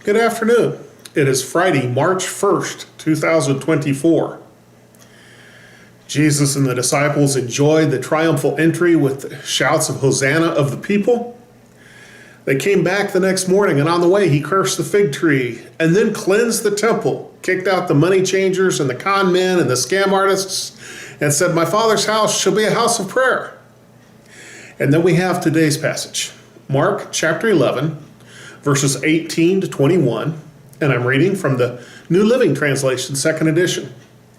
Good afternoon. It is Friday, March 1st, 2024. Jesus and the disciples enjoyed the triumphal entry with the shouts of Hosanna of the people. They came back the next morning, and on the way he cursed the fig tree and then cleansed the temple, kicked out the money changers and the con men and the scam artists, and said, "My Father's house shall be a house of prayer." And then we have today's passage, Mark chapter 11, verses 18 to 21, and I'm reading from the New Living Translation, second edition.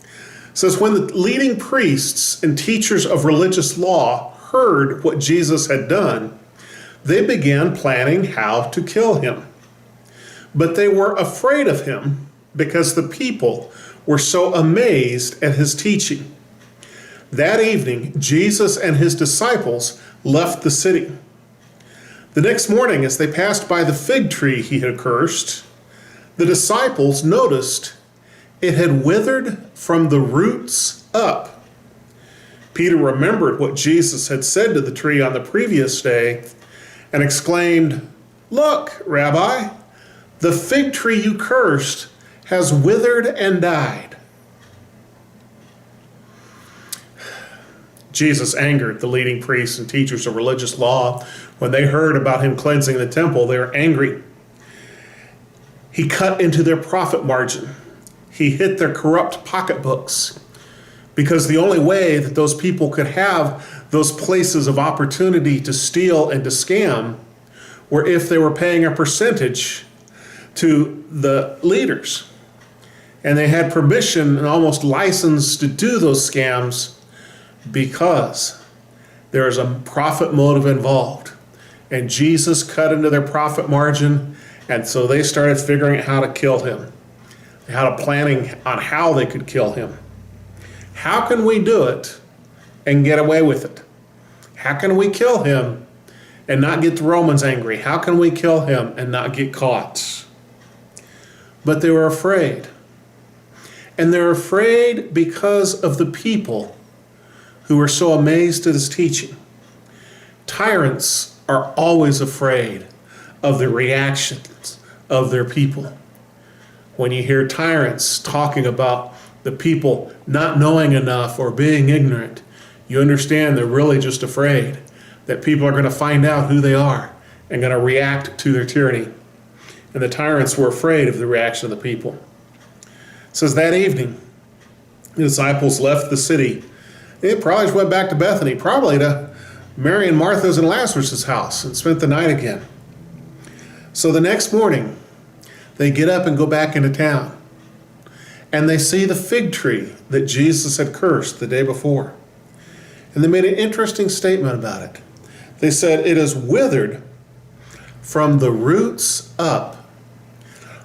It says, when the leading priests and teachers of religious law heard what Jesus had done, they began planning how to kill him. But they were afraid of him because the people were so amazed at his teaching. That evening, Jesus and his disciples left the city. The next morning, as they passed by the fig tree he had cursed, the disciples noticed it had withered from the roots up. Peter remembered what Jesus had said to the tree on the previous day and exclaimed, "Look, Rabbi, the fig tree you cursed has withered and died." Jesus angered the leading priests and teachers of religious law. When they heard about him cleansing the temple, they were angry. He cut into their profit margin. He hit their corrupt pocketbooks, because the only way that those people could have those places of opportunity to steal and to scam were if they were paying a percentage to the leaders. And they had permission and almost license to do those scams because there is a profit motive involved. And Jesus cut into their profit margin, and so they started figuring out how to kill him, how to planning on how they could kill him. How can we do it and get away with it? How can we kill him and not get the Romans angry? How can we kill him and not get caught? But they were afraid. And they're afraid because of the people who were so amazed at his teaching. Tyrants are always afraid of the reactions of their people. When you hear tyrants talking about the people not knowing enough or being ignorant, you understand they're really just afraid that people are going to find out who they are and going to react to their tyranny. And the tyrants were afraid of the reaction of the people. It says that evening, the disciples left the city. They probably just went back to Bethany, probably to Mary and Martha's and Lazarus' house, and spent the night again. So the next morning, they get up and go back into town. And they see the fig tree that Jesus had cursed the day before. And they made an interesting statement about it. They said, "It is withered from the roots up."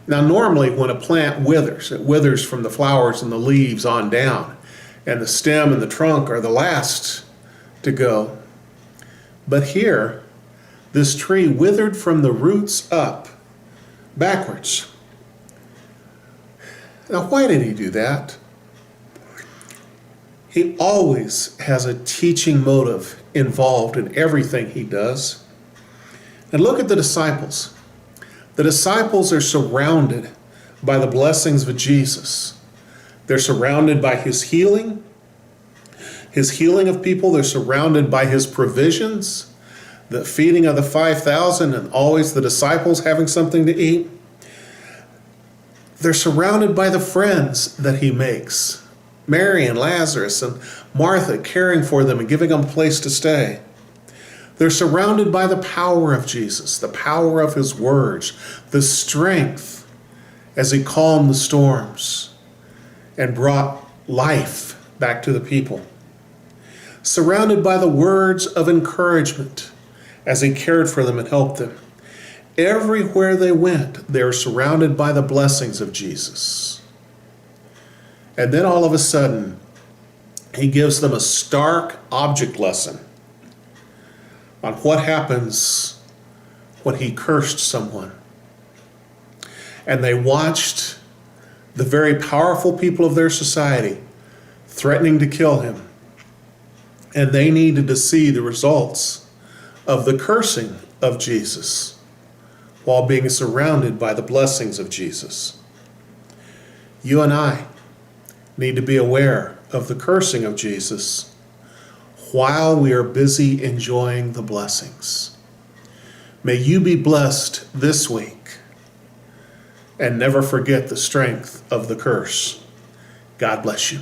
Now, normally when a plant withers, it withers from the flowers and the leaves on down. And the stem and the trunk are the last to go. But here, this tree withered from the roots up, backwards. Now, why did he do that? He always has a teaching motive involved in everything he does. And look at the disciples. The disciples are surrounded by the blessings of Jesus. They're surrounded by his healing of people. They're surrounded by his provisions, the feeding of the 5,000, and always the disciples having something to eat. They're surrounded by the friends that he makes, Mary and Lazarus and Martha, caring for them and giving them a place to stay. They're surrounded by the power of Jesus, the power of his words, the strength as he calmed the storms and brought life back to the people. Surrounded by the words of encouragement as he cared for them and helped them. Everywhere they went, they were surrounded by the blessings of Jesus. And then all of a sudden, he gives them a stark object lesson on what happens when he cursed someone. And they watched the very powerful people of their society threatening to kill him. And they needed to see the results of the cursing of Jesus. while being surrounded by the blessings of Jesus. You and I need to be aware of the cursing of Jesus while we are busy enjoying the blessings. May you be blessed this week and never forget the strength of the curse. God bless you.